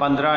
15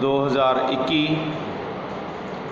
2021।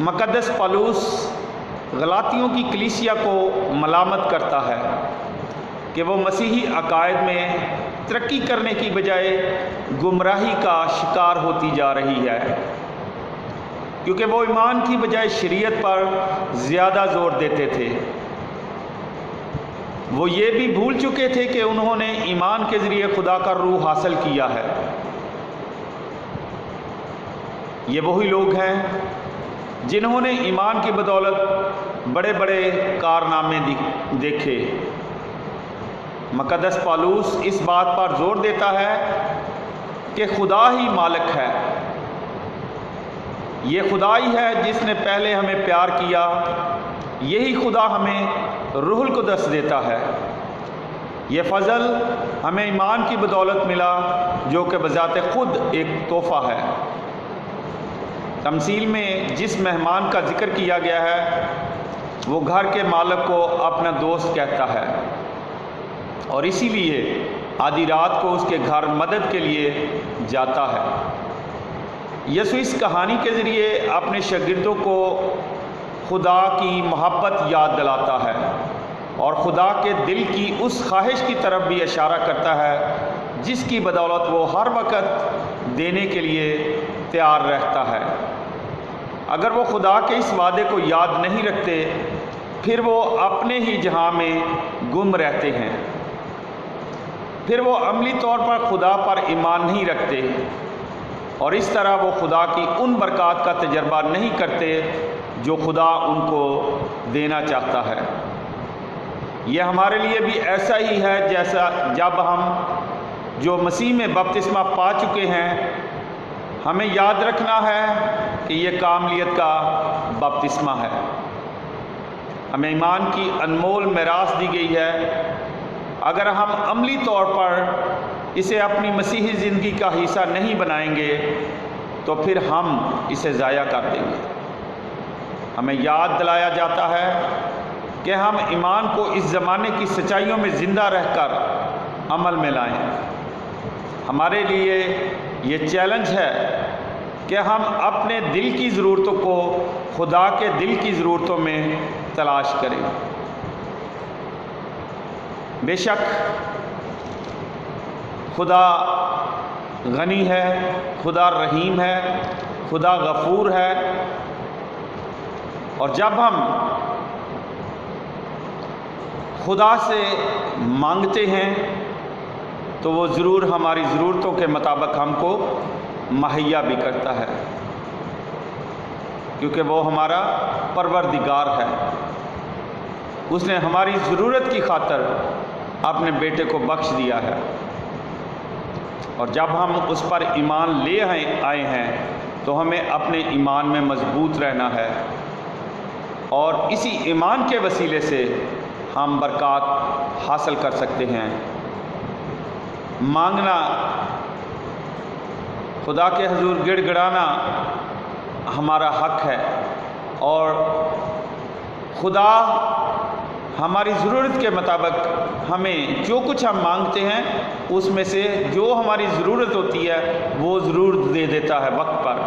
مقدس پالوس غلاطیوں کی کلیسیا کو ملامت کرتا ہے کہ وہ مسیحی عقائد میں ترقی کرنے کی بجائے گمراہی کا شکار ہوتی جا رہی ہے، کیونکہ وہ ایمان کی بجائے شریعت پر زیادہ زور دیتے تھے۔ وہ یہ بھی بھول چکے تھے کہ انہوں نے ایمان کے ذریعے خدا کا روح حاصل کیا ہے۔ یہ وہی لوگ ہیں جنہوں نے ایمان کی بدولت بڑے بڑے کارنامے دیکھے۔ مقدس پالوس اس بات پر زور دیتا ہے کہ خدا ہی مالک ہے، یہ خدا ہی ہے جس نے پہلے ہمیں پیار کیا، یہی خدا ہمیں روح القدس دیتا ہے۔ یہ فضل ہمیں ایمان کی بدولت ملا جو کہ بذات خود ایک تحفہ ہے۔ تمثیل میں جس مہمان کا ذکر کیا گیا ہے وہ گھر کے مالک کو اپنا دوست کہتا ہے، اور اسی لیے آدھی رات کو اس کے گھر مدد کے لیے جاتا ہے۔ یسوع اس کہانی کے ذریعے اپنے شاگردوں کو خدا کی محبت یاد دلاتا ہے اور خدا کے دل کی اس خواہش کی طرف بھی اشارہ کرتا ہے جس کی بدولت وہ ہر وقت دینے کے لیے تیار رہتا ہے۔ اگر وہ خدا کے اس وعدے کو یاد نہیں رکھتے پھر وہ اپنے ہی جہاں میں گم رہتے ہیں، پھر وہ عملی طور پر خدا پر ایمان نہیں رکھتے اور اس طرح وہ خدا کی ان برکات کا تجربہ نہیں کرتے جو خدا ان کو دینا چاہتا ہے۔ یہ ہمارے لیے بھی ایسا ہی ہے جیسا جب ہم جو مسیح میں بپتسمہ پا چکے ہیں، ہمیں یاد رکھنا ہے کہ یہ کاملیت کا بپتسمہ ہے۔ ہمیں ایمان کی انمول میراث دی گئی ہے۔ اگر ہم عملی طور پر اسے اپنی مسیحی زندگی کا حصہ نہیں بنائیں گے تو پھر ہم اسے ضائع کر دیں گے۔ ہمیں یاد دلایا جاتا ہے کہ ہم ایمان کو اس زمانے کی سچائیوں میں زندہ رہ کر عمل میں لائیں۔ ہمارے لیے یہ چیلنج ہے کہ ہم اپنے دل کی ضرورتوں کو خدا کے دل کی ضرورتوں میں تلاش کریں۔ بے شک خدا غنی ہے، خدا رحیم ہے، خدا غفور ہے، اور جب ہم خدا سے مانگتے ہیں تو وہ ضرور ہماری ضرورتوں کے مطابق ہم کو مہیا بھی کرتا ہے، کیونکہ وہ ہمارا پروردگار ہے۔ اس نے ہماری ضرورت کی خاطر اپنے بیٹے کو بخش دیا ہے، اور جب ہم اس پر ایمان لے آئے ہیں تو ہمیں اپنے ایمان میں مضبوط رہنا ہے، اور اسی ایمان کے وسیلے سے ہم برکات حاصل کر سکتے ہیں۔ مانگنا، خدا کے حضور گڑ گڑانا ہمارا حق ہے، اور خدا ہماری ضرورت کے مطابق ہمیں جو کچھ ہم مانگتے ہیں اس میں سے جو ہماری ضرورت ہوتی ہے وہ ضرور دے دیتا ہے وقت پر،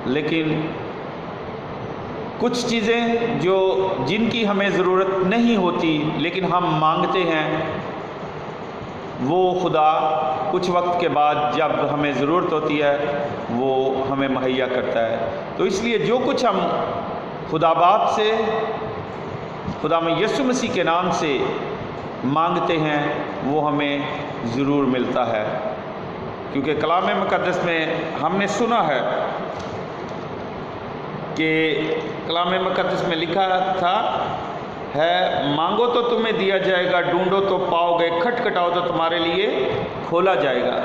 لیکن کچھ چیزیں جن کی ہمیں ضرورت نہیں ہوتی لیکن ہم مانگتے ہیں، وہ خدا کچھ وقت کے بعد جب ہمیں ضرورت ہوتی ہے وہ ہمیں مہیا کرتا ہے۔ تو اس لیے جو کچھ ہم خدا باپ سے، خدا میں یسوع مسیح کے نام سے مانگتے ہیں وہ ہمیں ضرور ملتا ہے، کیونکہ کلام مقدس میں ہم نے سنا ہے کہ کلام مقدس میں لکھا تھا ہے، مانگو تو تمہیں دیا جائے گا، ڈھونڈو تو پاؤ گے، کھٹکھٹاؤ تو تمہارے لیے کھولا جائے گا۔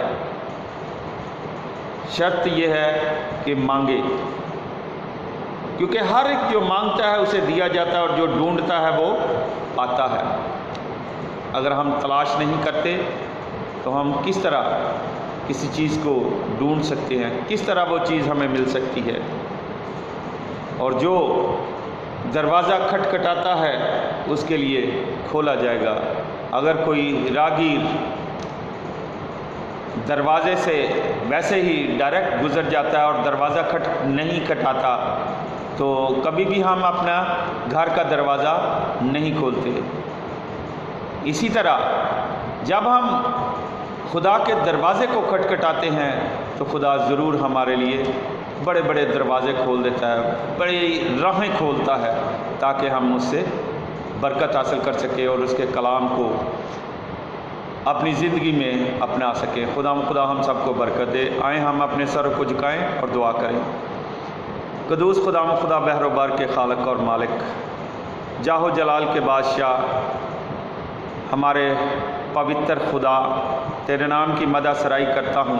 شرط یہ ہے کہ مانگے، کیونکہ ہر ایک جو مانگتا ہے اسے دیا جاتا ہے، اور جو ڈھونڈتا ہے وہ پاتا ہے۔ اگر ہم تلاش نہیں کرتے تو ہم کس طرح کسی چیز کو ڈھونڈ سکتے ہیں، کس طرح وہ چیز ہمیں مل سکتی ہے؟ اور جو دروازہ کھٹکھٹاتا ہے اس کے لیے کھولا جائے گا۔ اگر کوئی راہگیر دروازے سے ویسے ہی ڈائریکٹ گزر جاتا ہے اور دروازہ نہیں کھٹاتا تو کبھی بھی ہم اپنا گھر کا دروازہ نہیں کھولتے۔ اسی طرح جب ہم خدا کے دروازے کو کھٹکھٹاتے ہیں تو خدا ضرور ہمارے لیے بڑے بڑے دروازے کھول دیتا ہے، بڑی راہیں کھولتا ہے تاکہ ہم اس سے برکت حاصل کر سکیں اور اس کے کلام کو اپنی زندگی میں اپنا سکیں۔ خدا ہم سب کو برکت دے۔ آئیں ہم اپنے سروں کو جھکائیں اور دعا کریں۔ قدوس خدا بحر و بر کے خالق اور مالک، جاہ و جلال کے بادشاہ، ہمارے پوتر خدا، تیرے نام کی مدح سرائی کرتا ہوں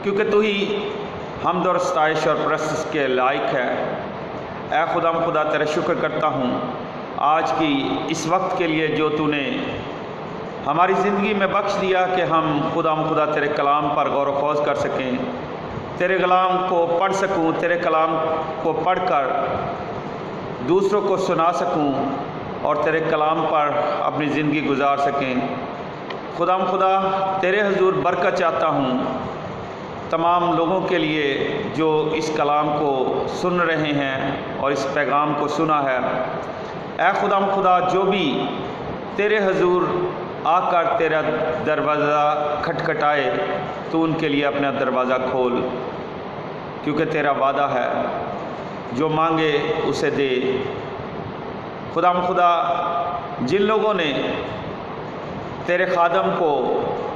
کیونکہ تو ہی حمد اور ستائش اور پرستش کے لائق ہے۔ اے خدا تیرا شکر کرتا ہوں آج کی اس وقت کے لیے جو تو نے ہماری زندگی میں بخش دیا کہ ہم خدا تیرے کلام پر غور و خوض کر سکیں، تیرے کلام کو پڑھ سکوں، تیرے کلام کو پڑھ کر دوسروں کو سنا سکوں اور تیرے کلام پر اپنی زندگی گزار سکیں۔ خدا تیرے حضور برکت چاہتا ہوں تمام لوگوں کے لیے جو اس کلام کو سن رہے ہیں اور اس پیغام کو سنا ہے۔ اے خدا جو بھی تیرے حضور آ کر تیرا دروازہ کھٹکھٹائے تو ان کے لیے اپنا دروازہ کھول، کیونکہ تیرا وعدہ ہے جو مانگے اسے دے۔ خدا جن لوگوں نے تیرے خادم کو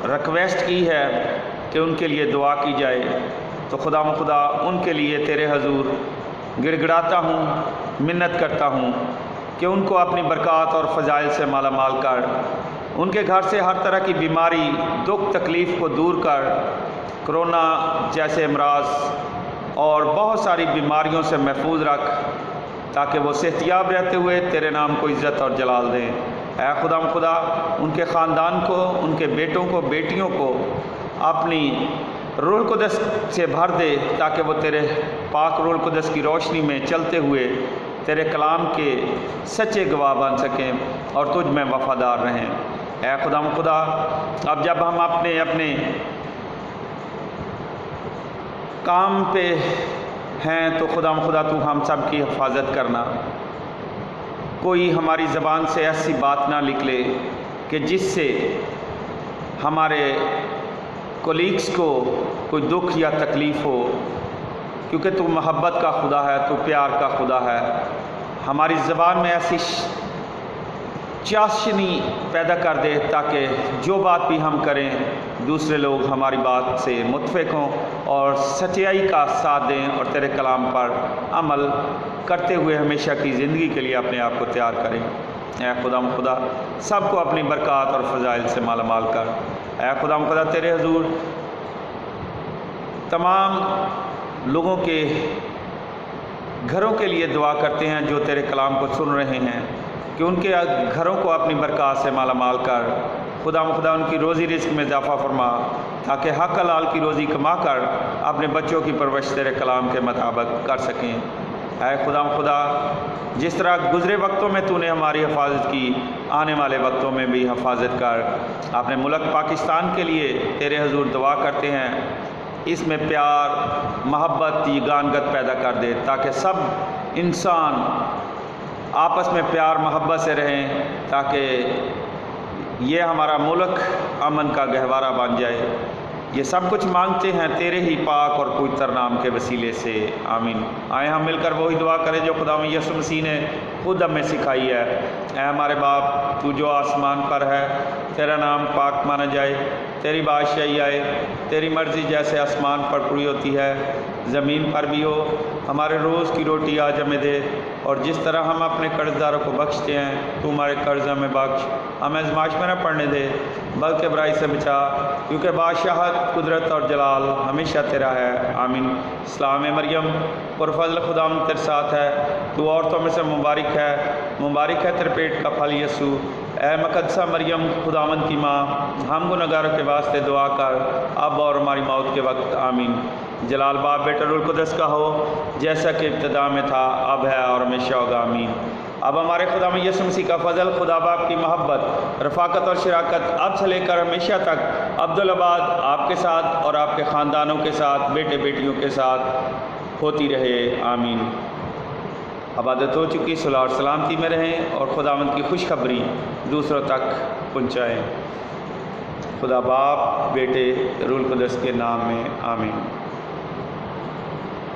ریکویسٹ کی ہے کہ ان کے لیے دعا کی جائے تو خدا ان کے لیے تیرے حضور گڑ گڑاتا ہوں، منت کرتا ہوں کہ ان کو اپنی برکات اور فضائل سے مالا مال کر، ان کے گھر سے ہر طرح کی بیماری، دکھ، تکلیف کو دور کر، کرونا جیسے امراض اور بہت ساری بیماریوں سے محفوظ رکھ تاکہ وہ صحت یاب رہتے ہوئے تیرے نام کو عزت اور جلال دیں۔ اے خدا ان کے خاندان کو، ان کے بیٹوں کو، بیٹیوں کو اپنی روح القدس سے بھر دے تاکہ وہ تیرے پاک روح القدس کی روشنی میں چلتے ہوئے تیرے کلام کے سچے گواہ بن سکیں اور تجھ میں وفادار رہیں۔ اے خدا اب جب ہم اپنے کام پہ ہیں تو خدا تو ہم سب کی حفاظت کرنا، کوئی ہماری زبان سے ایسی بات نہ نکلے کہ جس سے ہمارے کولیگس کو کوئی دکھ یا تکلیف ہو، کیونکہ تو محبت کا خدا ہے، تو پیار کا خدا ہے۔ ہماری زبان میں ایسی چاشنی پیدا کر دے تاکہ جو بات بھی ہم کریں دوسرے لوگ ہماری بات سے متفق ہوں اور سچائی کا ساتھ دیں اور تیرے کلام پر عمل کرتے ہوئے ہمیشہ کی زندگی کے لیے اپنے آپ کو تیار کریں۔ اے خدا سب کو اپنی برکات اور فضائل سے مالا مال کر۔ اے خدا تیرے حضور تمام لوگوں کے گھروں کے لیے دعا کرتے ہیں جو تیرے کلام کو سن رہے ہیں کہ ان کے گھروں کو اپنی برکات سے مالا مال کر۔ خدا ان کی روزی رزق میں اضافہ فرما تاکہ حق حلال کی روزی کما کر اپنے بچوں کی پرورش تیرے کلام کے مطابق کر سکیں۔ اے خدا جس طرح گزرے وقتوں میں تو نے ہماری حفاظت کی، آنے والے وقتوں میں بھی حفاظت کر۔ اپنے ملک پاکستان کے لیے تیرے حضور دعا کرتے ہیں، اس میں پیار، محبت، یگانگت پیدا کر دے تاکہ سب انسان آپس میں پیار محبت سے رہیں، تاکہ یہ ہمارا ملک امن کا گہوارہ بن جائے۔ یہ سب کچھ مانگتے ہیں تیرے ہی پاک اور پوتر نام کے وسیلے سے، آمین۔ آئے ہم مل کر وہی دعا کریں جو خدا یسوع مسیح نے خود ہمیں سکھائی ہے۔ اے ہمارے باپ، تو جو آسمان پر ہے، تیرا نام پاک مانا جائے، تیری بادشاہی آئے، تیری مرضی جیسے آسمان پر پوری ہوتی ہے زمین پر بھی ہو۔ ہمارے روز کی روٹی آج ہمیں دے، اور جس طرح ہم اپنے قرض داروں کو بخشتے ہیں تو ہمارے قرض ہمیں بخش، ہمیں آزمائش میں نہ پڑنے دے بلکہ برائی سے بچا، کیونکہ بادشاہت، قدرت اور جلال ہمیشہ تیرا ہے، آمین۔ سلام مریم، پرفضل خدا تیرے ساتھ ہے، تو عورتوں میں سے مبارک ہے تیرے پیٹ کا پھل یسوع۔ اے مقدسہ مریم خداوند کی ماں، ہم گنہگاروں کے واسطے دعا کر اب اور ہماری موت کے وقت، آمین۔ جلال باپ، بیٹا، روح القدس کا ہو، جیسا کہ ابتدا میں تھا، اب ہے اور ہمیشہ ہوگا، آمین۔ اب ہمارے خدا میں یسوع مسیح کا فضل، خدا باپ کی محبت، رفاقت اور شراکت اب سے لے کر ہمیشہ تک عبدالآباد آپ کے ساتھ اور آپ کے خاندانوں کے ساتھ، بیٹے بیٹیوں کے ساتھ ہوتی رہے، آمین۔ عبادت ہو چکی، صلاح اور سلامتی میں رہیں اور خداوند کی خوشخبری دوسروں تک پہنچائیں۔ خدا باپ، بیٹے، روح القدس کے نام میں آمین۔